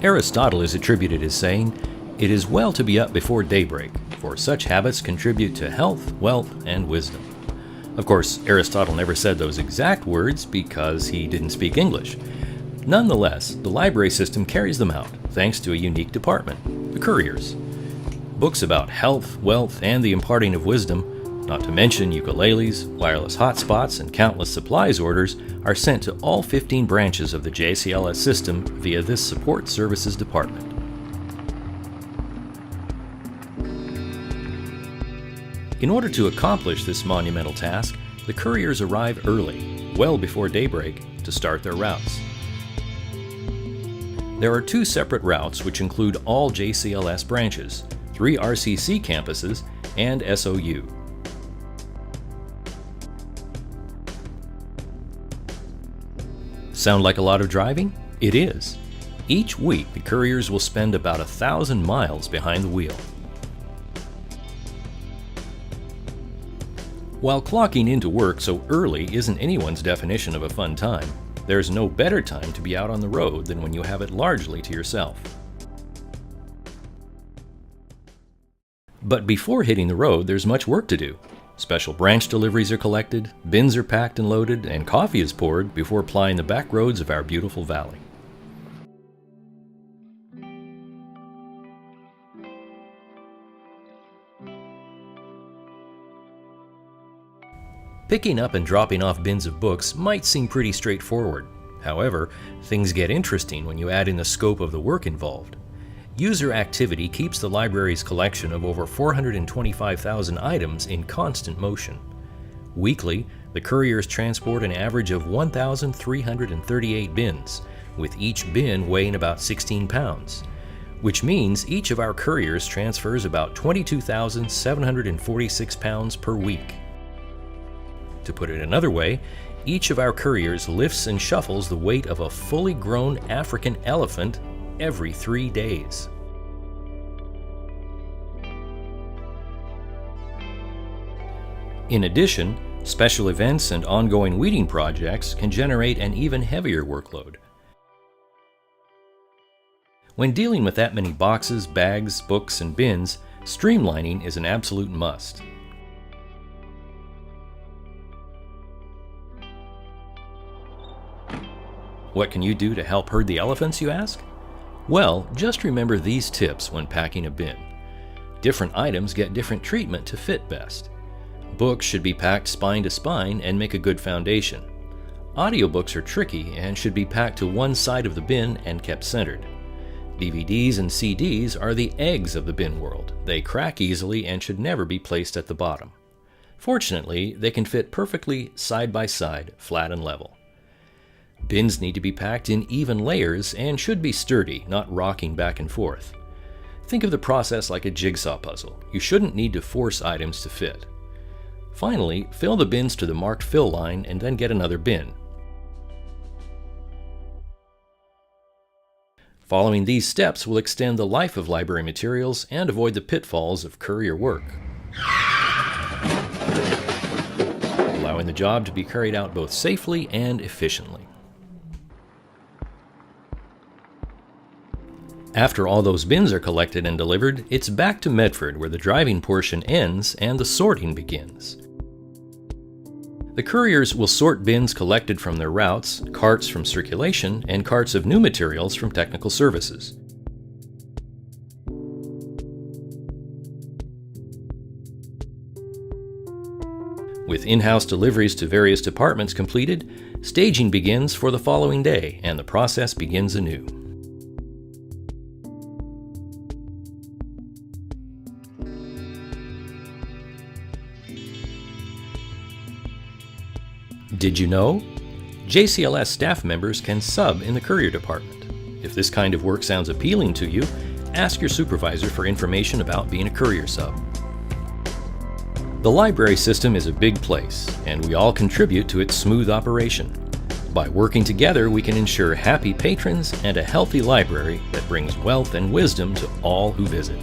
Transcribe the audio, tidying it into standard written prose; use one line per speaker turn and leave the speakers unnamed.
Aristotle is attributed as saying, "It is well to be up before daybreak, for such habits contribute to health, wealth, and wisdom." Of course, Aristotle never said those exact words because he didn't speak English. Nonetheless, the library system carries them out, thanks to a unique department, the Couriers. Books about health, wealth, and the imparting of wisdom, not to mention ukuleles, wireless hotspots, and countless supplies orders, are sent to all 15 branches of the JCLS system via this support services department. In order to accomplish this monumental task, the Couriers arrive early, well before daybreak, to start their routes. There are 2 separate routes which include all JCLS branches, 3 RCC campuses, and SOU. Sound like a lot of driving? It is. Each week, the Couriers will spend about 1,000 miles behind the wheel. While clocking into work so early isn't anyone's definition of a fun time, there's no better time to be out on the road than when you have it largely to yourself. But before hitting the road, there's much work to do. Special branch deliveries are collected, bins are packed and loaded, and coffee is poured before plying the back roads of our beautiful valley. Picking up and dropping off bins of books might seem pretty straightforward. However, things get interesting when you add in the scope of the work involved. User activity keeps the library's collection of over 425,000 items in constant motion. Weekly, the Couriers transport an average of 1,338 bins, with each bin weighing about 16 pounds, which means each of our Couriers transfers about 22,746 pounds per week. To put it another way, each of our Couriers lifts and shuffles the weight of a fully grown African elephant every 3 days. In addition, special events and ongoing weeding projects can generate an even heavier workload. When dealing with that many boxes, bags, books, and bins, streamlining is an absolute must. What can you do to help herd the elephants, you ask? Well, just remember these tips when packing a bin. Different items get different treatment to fit best. Books should be packed spine to spine and make a good foundation. Audiobooks are tricky and should be packed to one side of the bin and kept centered. DVDs and CDs are the eggs of the bin world. They crack easily and should never be placed at the bottom. Fortunately, they can fit perfectly side by side, flat and level. Bins need to be packed in even layers and should be sturdy, not rocking back and forth. Think of the process like a jigsaw puzzle. You shouldn't need to force items to fit. Finally, fill the bins to the marked fill line and then get another bin. Following these steps will extend the life of library materials and avoid the pitfalls of courier work, allowing the job to be carried out both safely and efficiently. After all those bins are collected and delivered, it's back to Medford where the driving portion ends and the sorting begins. The Couriers will sort bins collected from their routes, carts from circulation, and carts of new materials from technical services. With in-house deliveries to various departments completed, staging begins for the following day and the process begins anew. Did you know? JCLS staff members can sub in the courier department. If this kind of work sounds appealing to you, ask your supervisor for information about being a courier sub. The library system is a big place, and we all contribute to its smooth operation. By working together, we can ensure happy patrons and a healthy library that brings wealth and wisdom to all who visit.